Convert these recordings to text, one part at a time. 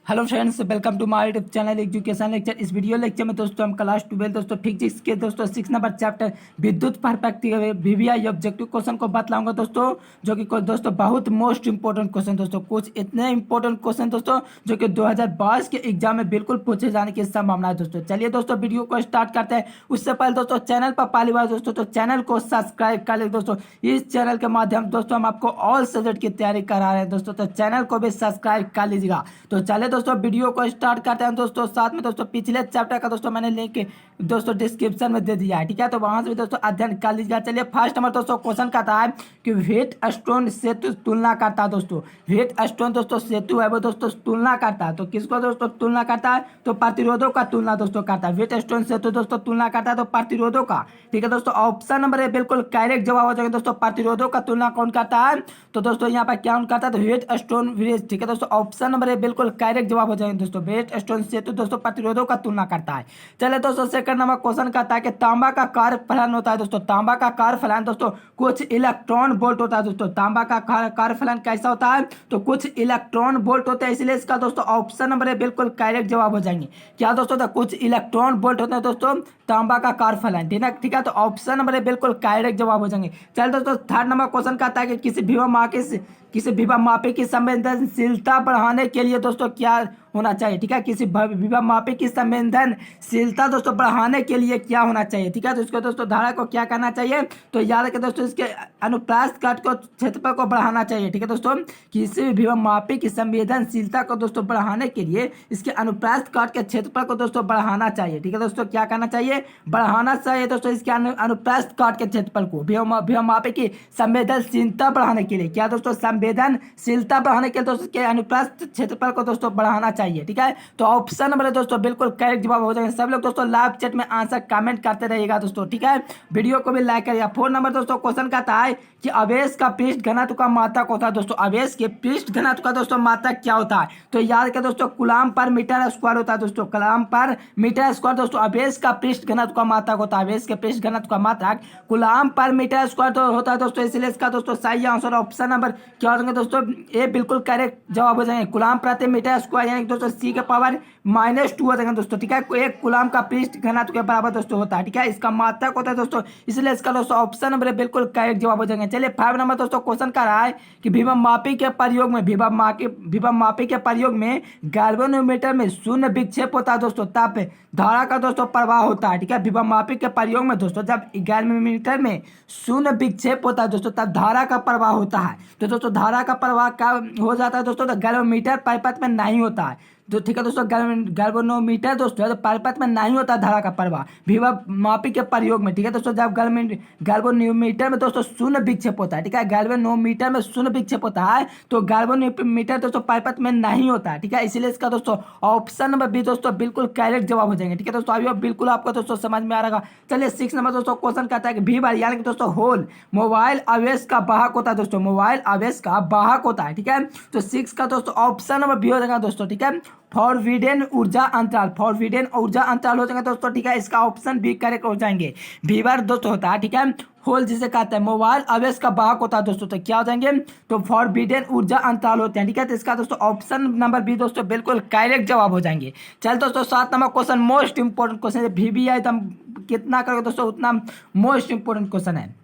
Hello friends, welcome to my YouTube channel education lecture. इस video lecture में दोस्तों हम क्लास 12 दोस्तों फिजिक्स के दोस्तों 6 नंबर चैप्टर विद्युत परस्पेक्टिव वीवीआई ऑब्जेक्टिव क्वेश्चन को बतलाऊंगा दोस्तों, जो कि दोस्तों बहुत मोस्ट इंपॉर्टेंट क्वेश्चन दोस्तों। कुछ इतने इंपॉर्टेंट क्वेश्चन दोस्तों जो कि 2022 के एग्जाम में बिल्कुल पूछे जाने की संभावना है दोस्तों। चलिए दोस्तों वीडियो को स्टार्ट करते हैं। उससे पहले दोस्तों चैनल पर पहली बार दोस्तों तो चैनल को सब्सक्राइब कर ले दोस्तों। इस चैनल के माध्यम दोस्तों हम आपको ऑल सब्जेक्ट की तैयारी करा रहे हैं दोस्तों, तो चैनल को भी सब्सक्राइब कर लीजिएगा। तो चलिए दोस्तों वीडियो को स्टार्ट करते हैं दोस्तों। साथ में दोस्तों पिछले चैप्टर का दोस्तों मैंने लिंक दोस्तों डिस्क्रिप्शन में दे दिया है, ठीक है, तो वहां से भी दोस्तों अध्ययन कर लीजिएगा। चलिए फर्स्ट नंबर दोस्तों क्वेश्चन कहता है कि व्हीट स्टोन सेतु तुलना करता है दोस्तों। व्हीट स्टोन दोस्तों सेतु है वो दोस्तों तुलना करता है, तो किसको दोस्तों तुलना करता है? तो प्रतिरोधों का तुलना दोस्तों करता है। व्हीट स्टोन सेतु दोस्तों तुलना करता है तो प्रतिरोधों का, ठीक है दोस्तों। ऑप्शन नंबर है बिल्कुल करेक्ट जवाब हो जाएगा दोस्तों। प्रतिरोधों का तुलना कौन करता है? तो दोस्तों यहाँ पर क्या करता है? तो व्हीट स्टोन ब्रिज, ठीक है दोस्तों। ऑप्शन नंबर है बिल्कुल करेक्ट जवाब हो जाएगा दोस्तों। व्हीट स्टोन सेतु दोस्तों प्रतिरोधों का तुलना करता है। चलिए दोस्तों सेकंड नंबर क्वेश्चन कहता है कि तांबा का कार्य फलन होता है दोस्तों। तांबा का कार्य फलन दोस्तों कुछ इलेक्ट्रॉन वोल्ट होता है दोस्तों। तांबा का कार्य फलन कैसा होता है? तो कुछ इलेक्ट्रॉन वोल्ट होता है, इसलिए इसका दोस्तों ऑप्शन नंबर है बिल्कुल करेक्ट जवाब हो जाएंगे। क्या दोस्तों? तो कुछ इलेक्ट्रॉन वोल्ट होते हैं दोस्तों तांबा का कार्य फलन, ठीक है, तो ऑप्शन नंबर है बिल्कुल करेक्ट जवाब हो जाएंगे। चलिए दोस्तों थर्ड नंबर क्वेश्चन कहता है कि किसी विभव मापी की संवेदनशीलता बढ़ाने के लिए दोस्तों क्या होना चाहिए, ठीक है। किसी विभव मापी की संवेदनशीलता दोस्तों बढ़ाने के लिए क्या होना चाहिए, ठीक है, तो इसको दोस्तों धारा को क्या करना चाहिए? तो याद रखें दोस्तों इसके अनुप्रस्थ काट को क्षेत्रफल को बढ़ाना चाहिए, ठीक है दोस्तों। किसी भी विभव मापी की संवेदनशीलता को दोस्तों बढ़ाने के लिए इसके अनुप्रस्थ काट के क्षेत्रफल को दोस्तों बढ़ाना चाहिए, ठीक है दोस्तों। क्या करना चाहिए? बढ़ाना चाहिए दोस्तों इसके अनुप्रस्थ काट के क्षेत्रफल को विभव मापी की संवेदनशीलता बढ़ाने के लिए। क्या दोस्तों? संवेदनशीलता बढ़ाने के लिए दोस्तों के अनुप्रस्थ क्षेत्रफल को दोस्तों बढ़ाना चाहिए, ठीक है, तो ऑप्शन नंबर दोस्तों बिल्कुल करेक्ट जवाब हो जाएगा। सब लोग दोस्तों लाइव चैट में आंसर कमेंट करते रहिएगा दोस्तों, ठीक है, वीडियो को भी लाइक करिएगा। फोर्थ नंबर दोस्तों क्वेश्चन कहता है कि आवेश का पृष्ठ घनत्व का मात्रक होता है दोस्तों। आवेश के पृष्ठ घनत्व का दोस्तों मात्रक क्या होता है? तो याद करें दोस्तों कूलम पर मीटर स्क्वायर होता है दोस्तों। कूलम पर मीटर स्क्वायर दोस्तों आवेश का पृष्ठ घनत्व का मात्रक होता है। आवेश के पृष्ठ घनत्व का मात्रक कूलम पर मीटर स्क्वायर होता है दोस्तों, इसलिए इसका दोस्तों सही आंसर ऑप्शन नंबर क्या हो जाएंगे दोस्तों? ए बिल्कुल करेक्ट जवाब हो जाएंगे। कूलम प्रति मीटर स्क्वायर यानी दोस्तों सी के पावर -2 हो जाएगा दोस्तों, ठीक है। एक कूलम का पृष्ठ घनत्व के बराबर दोस्तों होता है, ठीक है, इसका मात्रक होता है दोस्तों, इसलिए इसका दोस्तों ऑप्शन नंबर बिल्कुल करेक्ट जवाब हो जाएंगे। चलिए 5 नंबर दोस्तों क्वेश्चन कर रहा है कि विभव मापी के प्रयोग में गैल्वेनोमीटर में शून्य विक्षेप होता है दोस्तों, तब धारा का दोस्तों प्रवाह होता है, ठीक है। विभव मापी के प्रयोग में दोस्तों जब गैल्वेनोमीटर में शून्य विक्षेप होता है दोस्तों तब धारा का प्रवाह होता है। तो दोस्तों धारा का प्रवाह क्या हो जाता है दोस्तों? तो गैल्वेनोमीटर परिपथ में नहीं होता है, तो ठीक है दोस्तों। गैल्वेनोमीटर दोस्तों तो परिपथ में नहीं होता धारा का प्रवाह विभव मापी के प्रयोग में, ठीक है दोस्तों। जब गैल्वेनोमीटर में दोस्तों शून्य विक्षेप होता है, ठीक है, गैल्वेनोमीटर में शून्य विक्षेप होता है तो गैल्वेनोमीटर दोस्तों परिपथ में नहीं होता है, ठीक है, इसलिए इसका दोस्तों ऑप्शन नंबर बी दोस्तों बिल्कुल करेक्ट जवाब हो जाएंगे, ठीक है दोस्तों। अभी बिल्कुल आपको दोस्तों समझ में आ रहा। चलिए 6 नंबर दोस्तों क्वेश्चन कहता है कि भी बार यानी कि दोस्तों होल मोबाइल आवेश का वाहक होता है दोस्तों। मोबाइल आवेश का वाहक होता है, ठीक है, तो 6 का दोस्तों ऑप्शन नंबर बी हो जाएगा दोस्तों, ठीक है। फॉरविडेन ऊर्जा अंतराल, फॉरविडेन ऊर्जा अंतराल हो जाएंगे दोस्तों, ठीक है, इसका ऑप्शन बी करेक्ट हो जाएंगे। वीवर दोस्तों होता है, ठीक है, होल जिसे कहते हैं मोबाइल आवेश का वाहक होता है दोस्तों, तो क्या हो जाएंगे? तो फॉरविडेन ऊर्जा अंतराल होते हैं, ठीक है, तो इसका दोस्तों ऑप्शन नंबर बी दोस्तों बिल्कुल करेक्ट जवाब हो जाएंगे। चल दोस्तों 7 number question most important question है। वीवीआई तो हम कितना करोगे दोस्तों उतना मोस्ट इंपोर्टेंट क्वेश्चन है।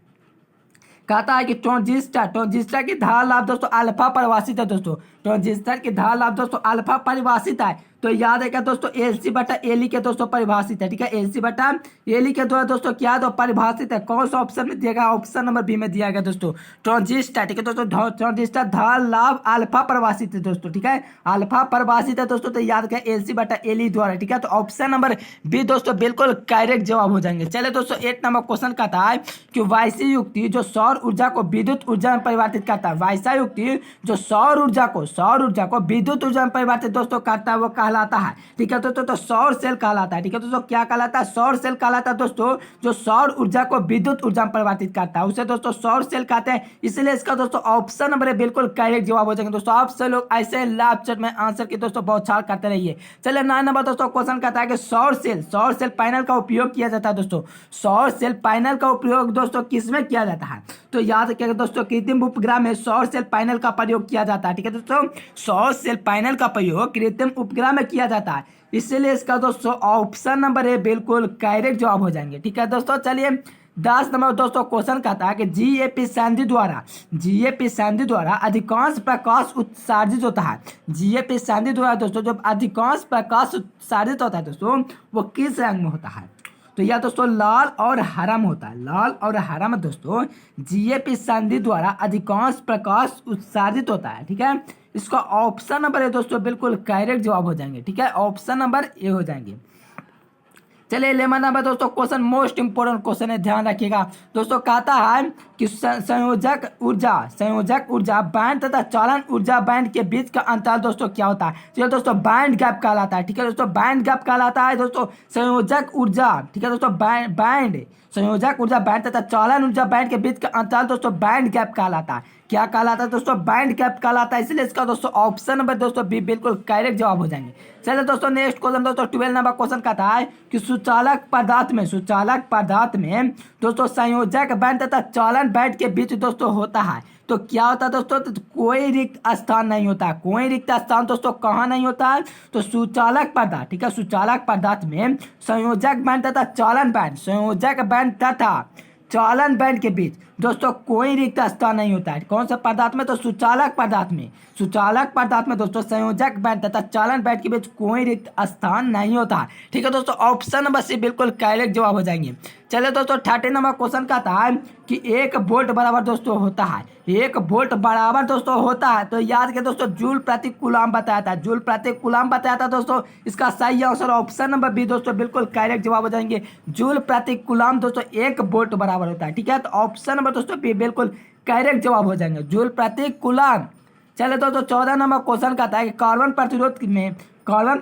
कहता है कि ट्रांजिस्टर की धारा लाभ दोस्तों अल्फा परिभाषित है दोस्तों। ट्रांजिस्टर की धारा लाभ दोस्तों अल्फा परिभाषित है, तो याद है क्या दोस्तों? एलसी बटा एली के दोस्तों परिभाषित है, ठीक है, एलसी बटा एली के द्वारा दोस्तों क्या दो परिभाषित है। कौन सा ऑप्शन में दिया गया? ऑप्शन नंबर बी में दिया गया दोस्तों ट्रांजिस्टर, ठीक है दोस्तों। ट्रांजिस्टर धारा लाभ अल्फा परिभाषित है दोस्तों, ठीक है, अल्फा परिभाषित है दोस्तों, तो याद क्या? एलसी बटा एली द्वारा, ठीक है, तो ऑप्शन नंबर बी दोस्तों बिल्कुल करेक्ट जवाब हो जाएंगे। चले दोस्तों 8 नंबर क्वेश्चन कहता है कि वायसी युक्ति जो सौर ऊर्जा को विद्युत ऊर्जा में परिवर्तित करता है। वायसा युक्ति जो सौर ऊर्जा को विद्युत ऊर्जा में परिवर्तित दोस्तों करता है वो कहलाता है, ठीक है दोस्तों, तो सौर सेल कहलाता है, ठीक है दोस्तों। क्या कहलाता है? सौर सेल कहलाता है दोस्तों जो सौर ऊर्जा को विद्युत ऊर्जा में परिवर्तित करता है, उसे दोस्तों सौर सेल कहते हैं, इसलिए इसका दोस्तों ऑप्शन नंबर बिल्कुल करेक्ट जवाब हो जाएंगे दोस्तों। आप सब लोग ऐसे लाइव चैट में आंसर की दोस्तों बहुत छाड़ करते रहिए। चलिए 9 नंबर दोस्तों क्वेश्चन कहता है कि सौर सेल पैनल का उपयोग किया जाता है दोस्तों। सौर सेल पैनल का उपयोग दोस्तों किसमें किया जाता है? तो याद रखिएगा दोस्तों, कृत्रिम उपग्रह में सौर सेल पैनल का प्रयोग किया जाता है। ठीक है दोस्तों, सौर सेल पैनल का प्रयोग कृत्रिम उपग्रह में किया जाता है, इसलिए इसका दोस्तों ऑप्शन नंबर ए बिल्कुल करेक्ट जवाब हो जाएंगे। ठीक है दोस्तों, चलिए 10 नंबर दोस्तों क्वेश्चन कहता है कि जीएपी सैंडी द्वारा अधिकांश प्रकाश उत्सर्जित होता है। जीएपी सैंडी द्वारा दोस्तों जब अधिकांश प्रकाश उत्सर्जित होता है दोस्तों, वो किस रंग में होता है? तो यह दोस्तों लाल और हरा में होता है। लाल और हरा में दोस्तों जीएपी सैंडी द्वारा अधिकांश प्रकाश उत्सर्जित होता है। ठीक है, इसका ऑप्शन नंबर है दोस्तों बिल्कुल करेक्ट जवाब हो जाएंगे। ठीक है, ऑप्शन नंबर ए हो जाएंगे। चलिए 11 नंबर दोस्तों क्वेश्चन मोस्ट इंपोर्टेंट क्वेश्चन है, ध्यान रखिएगा दोस्तों। कहता है कि संयोजक ऊर्जा बैंड तथा चालन ऊर्जा बैंड के बीच का अंतर दोस्तों क्या होता है? चलिए दोस्तों बैंड गैप कहलाता है। ठीक है दोस्तों, बैंड गैप कहलाता है दोस्तों संयोजक ऊर्जा। ठीक है दोस्तों, बैंड संयोजक ऊर्जा बैंड तथा चालन ऊर्जा बैंड के बीच का अंतर दोस्तों बैंड गैप कहलाता है। क्या कहलाता है दोस्तों? बैंड गैप कहलाता है, इसलिए इसका दोस्तों ऑप्शन नंबर दोस्तों बी बिल्कुल करेक्ट जवाब हो जाएंगे। चलिए दोस्तों नेक्स्ट क्वेश्चन दोस्तों 12 नंबर क्वेश्चन कहता है कि सुचालक पदार्थ में दोस्तों संयोजक बैंड तथा चालन बैंड के बीच दोस्तों होता है, तो क्या होता है दोस्तों? तो कोई रिक्त स्थान नहीं होता है। कोई रिक्त स्थान दोस्तों कहाँ नहीं होता है? तो सुचालक पदार्थ। ठीक है, सुचालक पदार्थ में संयोजक बैंड तथा चालन बैंड के बीच दोस्तों कोई रिक्त स्थान नहीं होता है। कौन सा पदार्थ में? तो सुचालक पदार्थ में दोस्तों संयोजक बैंड तथा चालन बैंड के बीच कोई रिक्त स्थान नहीं होता है। ठीक है दोस्तों, ऑप्शन नंबर सी बिल्कुल करेक्ट जवाब हो जाएंगे। चलिए दोस्तों 13 नंबर क्वेश्चन कहता है कि 1 वोल्ट बराबर दोस्तों होता है। 1 वोल्ट बराबर दोस्तों होता है, तो याद के दोस्तों जूल प्रति कूलाम बताया था दोस्तों। इसका सही आंसर ऑप्शन नंबर बी दोस्तों बिल्कुल करेक्ट जवाब हो जाएंगे। जूल प्रति कूलाम दोस्तों 1 वोल्ट बराबर होता है। ठीक है, तो ऑप्शन नंबर दोस्तों बी बिल्कुल करेक्ट जवाब हो जाएंगे, जूल प्रति कूलाम। चलिए दोस्तों 14 नंबर क्वेश्चन कहता है कि कार्बन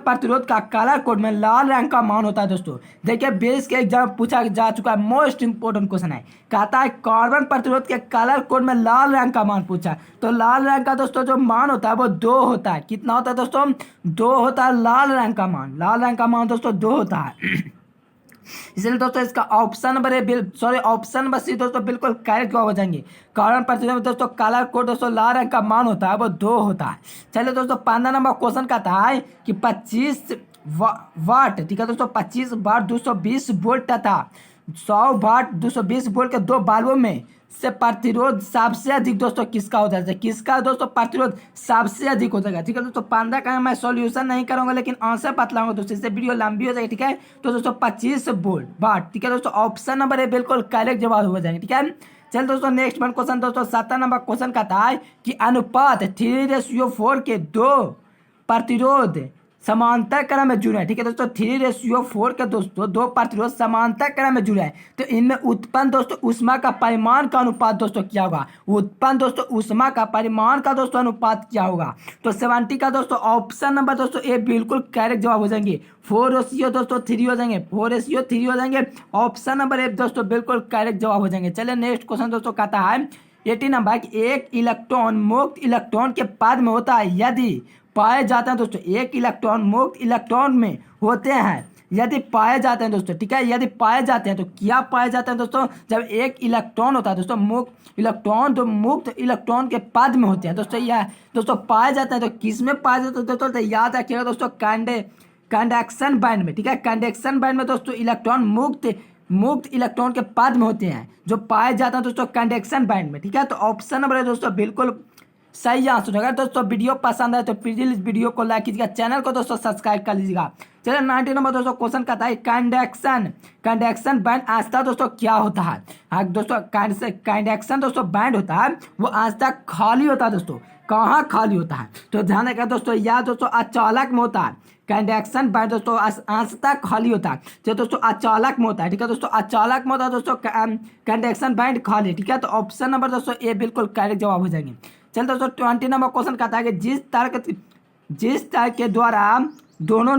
प्रतिरोध का कलर कोड में लाल रंग का मान होता है। दोस्तों देखिए 20 के एग्जाम पूछा जा चुका है, मोस्ट इंपोर्टेंट क्वेश्चन है। कहता है कार्बन प्रतिरोध के कलर कोड में लाल रंग का मान पूछा, तो लाल रंग का दोस्तों जो मान होता है वो 2 होता है। कितना होता है दोस्तों? 2 होता है लाल रंग का मान दोस्तों 2 होता है। इसलिए दोस्तों इसका ऑप्शन नंबर सी दोस्तों बिल्कुल करेक्ट जवाब हो जाएंगे। कार्बन प्रतिरोध में दोस्तों कलर कोड दोस्तों लाल रंग का मान होता है वो 2 होता है। चलिए दोस्तों 15 नंबर क्वेश्चन कहता है कि 25 वाट। ठीक है दोस्तों, 25 वाट 220 वोल्ट तथा 100 वाट 220 वोल्ट के 2 बल्बों में से प्रतिरोध सबसे अधिक दोस्तों किसका हो जाएगा? किसका दोस्तों प्रतिरोध सबसे अधिक हो जाएगा? ठीक है दोस्तों 15 का मैं सॉल्यूशन नहीं करूंगा, लेकिन आंसर बतलाऊंगा दोस्तों, इससे वीडियो लंबी हो जाएगी। ठीक है, तो दोस्तों 25 वाट। ठीक है दोस्तों, ऑप्शन नंबर ए बिल्कुल करेक्ट जवाब हो जाएंगे। ठीक है, चल दोस्तों नेक्स्ट वन क्वेश्चन दोस्तों 17 नंबर क्वेश्चन कहता है कि अनुपात 3:4 के 2 प्रतिरोध समांतर क्रम में जुड़े हैं। ठीक है दोस्तों 3:4 के दोस्तों 2 प्रतिरोध समांतर क्रम में जुड़े हैं, तो इनमें उत्पन्न दोस्तों ऊष्मा का परिमाण का अनुपात दोस्तों क्या होगा? उत्पन्न दोस्तों ऊष्मा का परिमाण का दोस्तों अनुपात क्या होगा? तो 70 का दोस्तों ऑप्शन नंबर दोस्तों ए बिल्कुल करेक्ट जवाब हो जाएंगे। 4:3 दोस्तों 3 हो जाएंगे, 4:3 हो जाएंगे। ऑप्शन नंबर ए दोस्तों बिल्कुल करेक्ट जवाब हो जाएंगे। चलिए नेक्स्ट क्वेश्चन दोस्तों कहता है 18 नंबर कि एक इलेक्ट्रॉन मुक्त इलेक्ट्रॉन के पद में होता है यदि पाए जाते हैं दोस्तों। एक इलेक्ट्रॉन मुक्त इलेक्ट्रॉन में होते हैं यदि पाए जाते हैं दोस्तों। ठीक है, यदि पाए जाते हैं तो क्या पाए जाते हैं दोस्तों? जब एक इलेक्ट्रॉन होता है दोस्तों मुक्त इलेक्ट्रॉन, तो मुक्त इलेक्ट्रॉन के पद में होते हैं दोस्तों। यह दोस्तों पाए जाते हैं तो किस में पाए जाते हैं दोस्तों? तो याद रखिएगा दोस्तों कंडक्शन बैंड में। ठीक है, कंडक्शन बैंड में दोस्तों इलेक्ट्रॉन मुक्त इलेक्ट्रॉन के पद में होते हैं, जो पाए जाते हैं दोस्तों कंडक्शन बैंड में। ठीक है, तो ऑप्शन नंबर है दोस्तों बिल्कुल सही आंसर। अगर दोस्तों वीडियो पसंद आए तो प्लीज इस वीडियो को लाइक कीजिएगा, चैनल को दोस्तों सब्सक्राइब कर लीजिएगा। चलिए 19 नंबर दोस्तों क्वेश्चन कहता है कंडक्शन बैंड आस्था दोस्तों क्या होता है? हाँ दोस्तों कंडक्शन दोस्तों बैंड होता है वो आस्था खाली होता है दोस्तों। कहाँ खाली होता है? तो ध्यान रखिएगा दोस्तों, या दोस्तों अचालक में होता है। कंडक्शन बैंड दोस्तों आस्था खाली होता है, तो दोस्तों अचालक में होता है। ठीक है दोस्तों, अचालक में होता है दोस्तों कंडक्शन बैंड खाली। ठीक है, तो ऑप्शन नंबर दोस्तों ए बिल्कुल करेक्ट जवाब हो जाएंगे। चल दोस्तों 20 नंबर क्वेश्चन कहता है कि जिस तर्क के द्वारा दोनों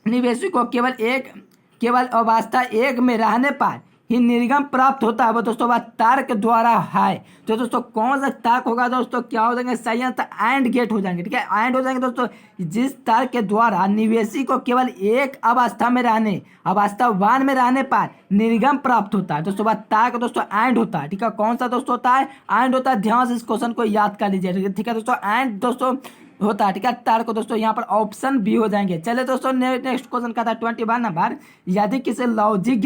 निवेशकों केवल अवस्था एक में रहने पर ही निर्गम प्राप्त होता है वो दोस्तों वह तार के द्वारा है। तो दोस्तों कौन सा तार होगा दोस्तों, क्या हो जाएंगे सही आंसर एंड गेट हो जाएंगे। ठीक है, एंड हो जाएंगे दोस्तों जिस तार के द्वारा निवेशी को केवल एक अवस्था में रहने, अवस्थावान में रहने पर निर्गम प्राप्त होता है। दोस्तों वह तार का दोस्तों एंड होता है। ठीक है, कौन सा दोस्तों होता है, एंड होता है। ध्यान से इस क्वेश्चन को याद कर लीजिए। ठीक है दोस्तों, एंड दोस्तों होता है। ठीक है, तार को दोस्तों यहाँ पर ऑप्शन बी हो जाएंगे। चले दोस्तों नेक्स्ट क्वेश्चन का था 21 नंबर, यदि किसी लॉजिक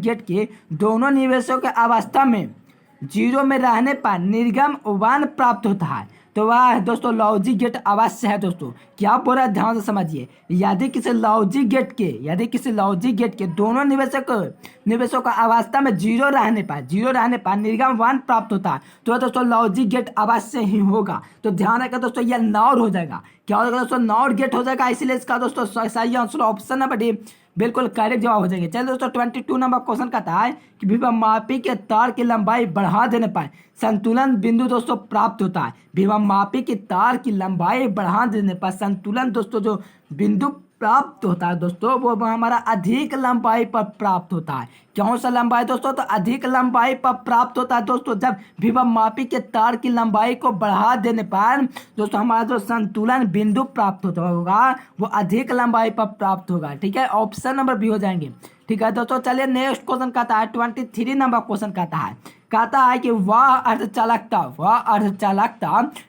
गेट के दोनों निवेशों के अवस्था में जीरो में रहने पर निर्गम वन प्राप्त होता है। तो वह दोस्तों लॉजिक गेट अवश्य है। दोस्तों क्या बोल रहा है ध्यान से समझिए, यदि किसी लॉजिक गेट के दोनों निवेशों का अवस्था में जीरो रहने पर निर्गम वन प्राप्त होता है, तो दोस्तों लॉजिक गेट अवश्य ही होगा। तो ध्यान रखा दोस्तों यह नॉर हो जाएगा। क्या हो जाएगा दोस्तों, नॉर गेट हो जाएगा। इसलिए इसका दोस्तों सही आंसर ऑप्शन नंबर डी बिल्कुल करेक्ट जवाब हो जाएंगे। चलिए दोस्तों 22 नंबर क्वेश्चन कहता है कि विभवमापी के तार की लंबाई बढ़ा देने पर संतुलन बिंदु दोस्तों प्राप्त होता है। विभवमापी की तार की लंबाई बढ़ा देने पर संतुलन दोस्तों जो बिंदु प्राप्त होता है दोस्तों वो हमारा अधिक लंबाई पर प्राप्त होता है। कौन सा लंबाई दोस्तों, तो अधिक लंबाई पर प्राप्त होता है दोस्तों जब विभवमापी के तार की लंबाई को बढ़ा देने पर दोस्तों हमारा जो संतुलन बिंदु प्राप्त होता होगा वो अधिक लंबाई पर प्राप्त होगा। ठीक है, ऑप्शन नंबर बी हो जाएंगे। ठीक है दोस्तों, चलिए नेक्स्ट क्वेश्चन कहता है 23 नंबर क्वेश्चन कहता है कि वह अर्धचालकता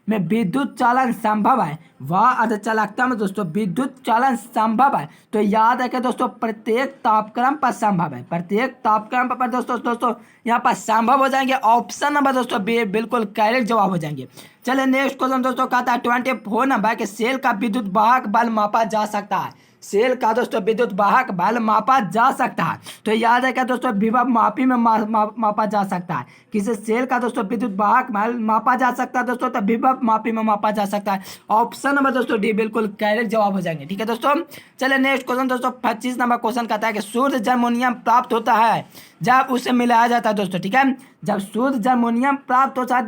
में विद्युत चालन संभव है। वह अर्धचालकता में दोस्तों विद्युत चालन संभव है। तो याद रखें दोस्तों प्रत्येक तापक्रम पर संभव है। प्रत्येक तापक्रम पर दोस्तों यहाँ पर संभव हो जाएंगे। ऑप्शन नंबर दोस्तों बी बिल्कुल करेक्ट जवाब हो जाएंगे। चलिए नेक्स्ट क्वेश्चन दोस्तों कहता है 24 नंबर के सेल का विद्युत वाहक बल मापा जा सकता है। सेल का दोस्तों विद्युत वाहक बल मापा जा सकता है। तो याद है क्या दोस्तों विभव मापी में मापा जा सकता है। किसी सेल का दोस्तों विद्युत वाहक बल मापा जा सकता है दोस्तों, तो विभव मापी में मापा जा सकता है। ऑप्शन नंबर दोस्तों डी बिल्कुल करेक्ट जवाब हो जाएंगे। ठीक है दोस्तों, चलिए नेक्स्ट क्वेश्चन दोस्तों 25 नंबर क्वेश्चन कहता है कि शुद्ध जर्मोनियम प्राप्त होता है जब उसे मिलाया जाता है। दोस्तों ठीक है, जब शुद्ध जर्मोनियम प्राप्त होता है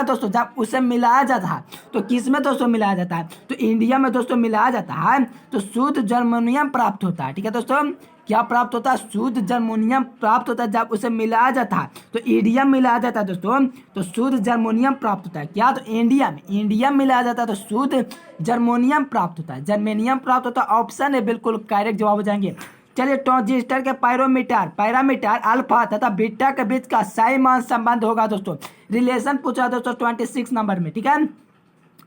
दोस्तों जब उसे मिलाया जाता है, तो किस में दोस्तों मिलाया जाता है, तो इंडिया में दोस्तों मिलाया जाता है तो शुद्ध जर्मोनियम प्राप्त होता है। ठीक है दोस्तों, क्या प्राप्त होता है, शुद्ध जर्मोनियम प्राप्त होता है जब उसे मिलाया जाता है तो ईडियम मिलाया जाता है दोस्तों, तो शुद्ध जर्मोनियम प्राप्त होता है। क्या, तो इंडियम मिलाया जाता है तो शुद्ध जर्मोनियम प्राप्त होता है, जर्मेनियम प्राप्त होता है। ऑप्शन है बिल्कुल करेक्ट जवाब हो जाएंगे। चलिए ट्रांजिस्टर के पैरामीटर अल्फा तथा बीटा के बीच का सही मान संबंध होगा दोस्तों। रिलेशन पूछा दोस्तों 26 नंबर में। ठीक है,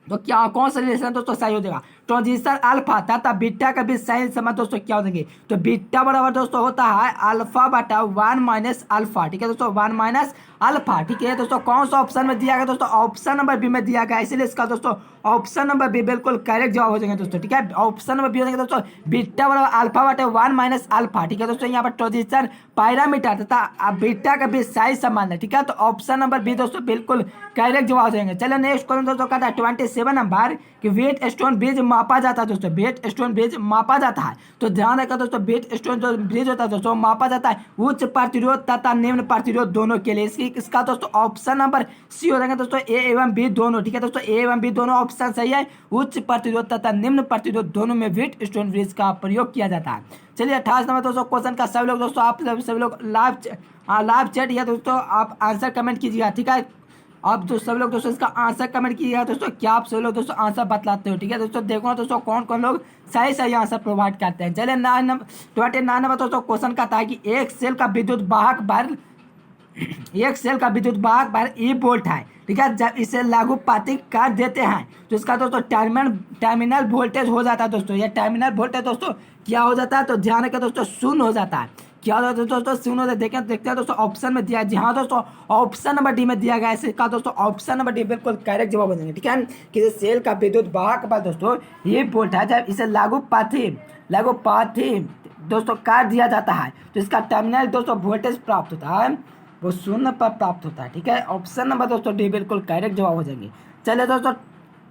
तो क्या कौन सा रिलेशन दोस्तों सही हो जाएगा, ट्रांजिस्टर अल्फा तथा बीटा के बीच सही संबंध दोस्तों क्या हो जाएंगे, तो बीटा बराबर दोस्तों होता है अल्फा बटा 1 माइनस अल्फा। ठीक है दोस्तों, 1 माइनस अल्फा। ठीक है दोस्तों, कौन सा ऑप्शन में दिया गया दोस्तों, ऑप्शन नंबर बी में दिया गया, इसीलिए इसका दोस्तों ऑप्शन नंबर बी बिल्कुल करेक्ट जवाब हो जाएंगे दोस्तों। ठीक है, ऑप्शन नंबर बी हो जाएंगे दोस्तों बीटा बराबर अल्फा बटे 1 माइनस अल्फा। ठीक है दोस्तों, यहाँ पर ट्रांजिस्टर पैरामीटर तथा बीटा के बीच सही संबंध है। ठीक है, तो ऑप्शन नंबर बी दोस्तों बिल्कुल करेक्ट जवाब हो जाएंगे। चलिए नेक्स्ट क्वेश्चन दोस्तों कहता है 27 नंबर कि वेट स्टोन ब्रिज मापा जाता है दोस्तों, वेट स्टोन ब्रिज मापा जाता है। तो ध्यान रखा दोस्तों वेट स्टोन जो ब्रिज होता है दोस्तों मापा जाता है उच्च प्रतिरोध तथा निम्न प्रतिरोध दोनों के लिए। इसका दोस्तों ऑप्शन नंबर सी हो जाएगा दोस्तों, ए एवं बी दोनों। ठीक है दोस्तों, ए एवं बी दोनों ऑप्शन सही है। उच्च प्रतिरोध तथा निम्न प्रतिरोध दोनों में वेट स्टोन ब्रिज का प्रयोग किया जाता है। चलिए 28 नंबर दोस्तों क्वेश्चन का सभी लोग दोस्तों आप सभी लोग लाइव चैट या दोस्तों आप आंसर कमेंट कीजिएगा। ठीक है, आप जो सब लोग दोस्तों इसका आंसर कमेंट कीजिएगा दोस्तों, क्या आप सभी लोग दोस्तों आंसर बतलाते हो। ठीक है दोस्तों, देखो ना दोस्तों कौन कौन लोग सही आंसर प्रोवाइड करते हैं। चलिए 29 नंबर दोस्तों क्वेश्चन का था कि एक सेल का विद्युत वाहक भर ई वोल्ट है। ठीक है, जब इसे लागूपाती कर देते हैं तो इसका दोस्तों टर्मिनल वोल्टेज हो जाता है दोस्तों, यह टर्मिनल वोल्टेज दोस्तों क्या हो जाता है, तो ध्यान रखें दोस्तों शून्य हो जाता है। क्या होता है दोस्तों, शून्य होता है। देखते हैं दोस्तों ऑप्शन में दिया, जी हाँ दोस्तों ऑप्शन नंबर डी में दिया गया है। इसका दोस्तों ऑप्शन नंबर डी बिल्कुल करेक्ट जवाब हो जाएंगे। ठीक है, किसी सेल का विद्युत वाहक पर दोस्तों ये वोल्ट है जब इसे लागूपाती दोस्तों कर दिया जाता है तो इसका टर्मिनल दोस्तों वोल्टेज प्राप्त होता है वो शून्य पर प्राप्त होता है। ठीक है, ऑप्शन नंबर दोस्तों डी बिल्कुल करेक्ट जवाब हो जाएंगे। चलिए दोस्तों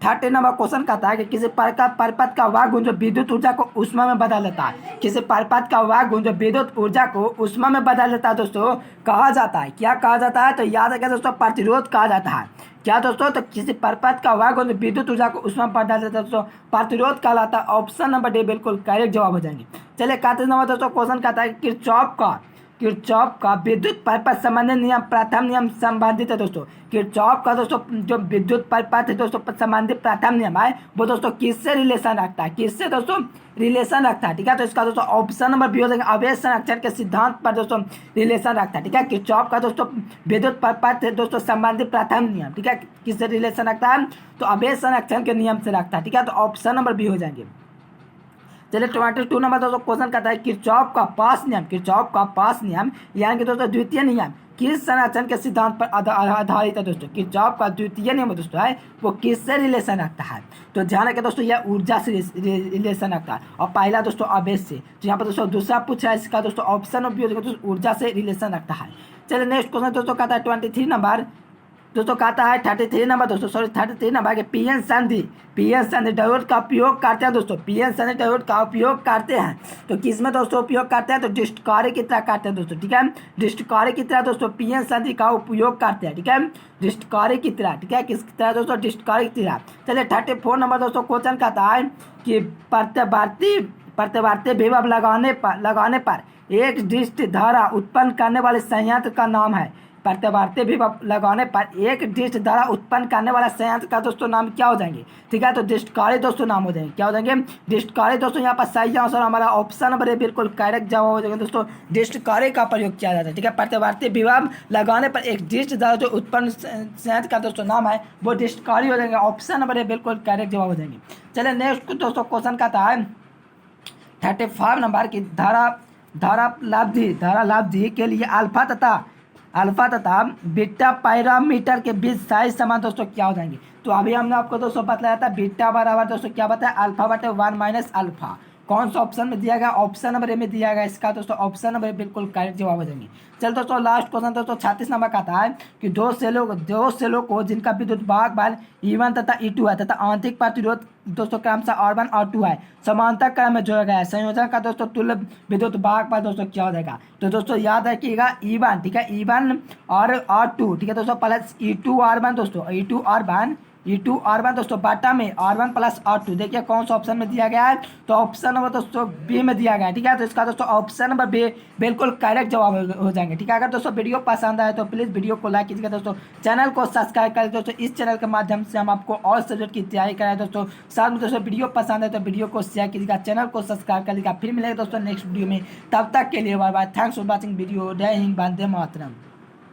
30 नंबर क्वेश्चन कहता है कि किसी परिपथ का वह गुण जो विद्युत ऊर्जा को ऊष्मा में बदल देता है, किसी परिपथ का वह गुण जो विद्युत ऊर्जा को ऊष्मा में बदल देता है दोस्तों कहा जाता है। क्या कहा जाता है, तो याद रखिए दोस्तों प्रतिरोध कहा जाता है। क्या दोस्तों, तो किसी परिपथ का वह गुण विद्युत ऊर्जा को ऊष्मा में बदल देता है दोस्तों प्रतिरोध कहलाता है। ऑप्शन नंबर डी बिल्कुल करेक्ट जवाब हो जाएंगे। चलिए 31 नंबर दोस्तों क्वेश्चन कहता है कि किरचॉफ का विद्युत परिपथ संबंधी नियम प्रथम नियम संबंधित है दोस्तों। किरचॉफ का दोस्तों जो विद्युत परिपथ है दोस्तों संबंधित प्रथम नियम है वो दोस्तों किससे रिलेशन रखता है, किससे दोस्तों रिलेशन रखता है, ठीक है। तो इसका दोस्तों ऑप्शन नंबर बी हो जाएगा अवैध संरक्षण के सिद्धांत पर दोस्तों रिलेशन रखता है, ठीक है। किरचॉफ का दोस्तों विद्युत परिपथ है दोस्तों संबंधित प्रथम नियम, ठीक है, किससे रिलेशन रखता है, तो अवैध संरक्षण के नियम से रखता है, ठीक है। तो ऑप्शन नंबर बी हो जाएंगे। चलिए 22 नंबर दोस्तों क्वेश्चन कहता है किरचॉफ का पास नियम, किरचॉफ का पास नियम यानी कि दोस्तों द्वितीय नियम किस संरक्षण के सिद्धांत पर आधारित है दोस्तों। किरचॉफ का द्वितीय नियम दोस्तों है वो किससे रिलेशन रखता है, तो ध्यान रखें दोस्तों यह ऊर्जा से रिलेशन रखता है और पहला दोस्तों आवेश से। तो यहाँ पर दोस्तों दूसरा पूछ रहा है इसका दोस्तों ऑप्शन ऑफ दोस्तों ऊर्जा से रिलेशन रखता है। चलिए नेक्स्ट क्वेश्चन दोस्तों कहता है 23 नंबर दोस्तों कहता है 33 नंबर दोस्तों 33 नंबर के पीएन संधि डायोड का उपयोग करते हैं दोस्तों। पीएन संधि डायोड का उपयोग करते हैं तो किस में दोस्तों उपयोग करते हैं, तो डिस्टकारी की तरह करते हैं दोस्तों, ठीक है। डिस्टकारी की तरह दोस्तों पीएन संधि का उपयोग करते हैं, ठीक है, डिस्टकारी की तरह, ठीक है, किस तरह दोस्तों डिस्टकारी की तरह। चलिए 34 नंबर दोस्तों क्वेश्चन कहता है कि प्रत्यावर्ती विभव लगाने पर एक डिस्ट धारा उत्पन्न करने वाले संयंत्र का नाम है। प्रत्यावर्ती विभव लगाने पर एक डिस्ट धारा उत्पन्न करने वाला संयंत्र का दोस्तों नाम क्या हो जाएंगे, ठीक है। तो डिस्टकारी दोस्तों नाम हो जाएंगे, क्या हो जाएंगे, डिस्टकारी दोस्तों। यहाँ पर सही आंसर हमारा ऑप्शन नंबर ए बिल्कुल करेक्ट जवाब हो जाएगा दोस्तों। डिस्टकारी का प्रयोग किया जाता है, ठीक है। प्रत्यावर्ती विभव लगाने पर एक डिस्ट धारा जो उत्पन्न संयंत्र का दोस्तों नाम है वो डिस्टकारी हो जाएंगे। ऑप्शन नंबर ए बिल्कुल करेक्ट जवाब हो जाएंगे। चलिए नेक्स्ट दोस्तों क्वेश्चन कहता है 35 नंबर की धारा लाब्धि के लिए अल्फा तथा बीटा पैरामीटर के बीच साइज समान दोस्तों क्या हो जाएंगे। तो अभी हमने आपको दोस्तों बतलाया था बीटा बराबर दोस्तों क्या बताया अल्फा बटे 1 माइनस अल्फा। कौन सा ऑप्शन में दिया गया, ऑप्शन नंबर ए में दिया गया इसका दोस्तों ऑप्शन नंबर बिल्कुल करेक्ट जवाब हो जाएंगे। चल दोस्तों लास्ट क्वेश्चन दोस्तों 36 नंबर का आता है कि दो सेलों को जिनका विद्युत भाग बल E1 तथा E2 है तथा आंतरिक प्रतिरोध दोस्तों क्रमशः R1 और R2 है समांतर क्रम में जोड़ा गया है। संयोजन का दोस्तों तुल्य विद्युत भाग बल दोस्तों क्या हो जाएगा, तो दोस्तों याद रखिएगा E1, ठीक है, E1 और R2, ठीक है दोस्तों, प्लस E2 R1 दोस्तों, E2 R1 दोस्तों बाटा में R1 प्लस R2। देखिए कौन सा ऑप्शन में दिया गया है, तो ऑप्शन नंबर दोस्तों बी में दिया गया है, ठीक है। तो इसका दोस्तों ऑप्शन नंबर बी बिल्कुल करेक्ट जवाब हो जाएंगे, ठीक है। अगर दोस्तों वीडियो पसंद आए तो प्लीज़ वीडियो को लाइक कीजिएगा दोस्तों, चैनल को सब्सक्राइब करें दोस्तों। इस चैनल के माध्यम से हम आपको और सब्जेक्ट की तैयारी कराएं दोस्तों। साथ में दोस्तों वीडियो पसंद है तो वीडियो को शेयर कीजिएगा, चैनल को सब्सक्राइब करिएगा। फिर मिलेगा दोस्तों नेक्स्ट वीडियो में, तब तक के लिए bye bye. Thanks for watching video. जय हिंद, वंदे मातरम।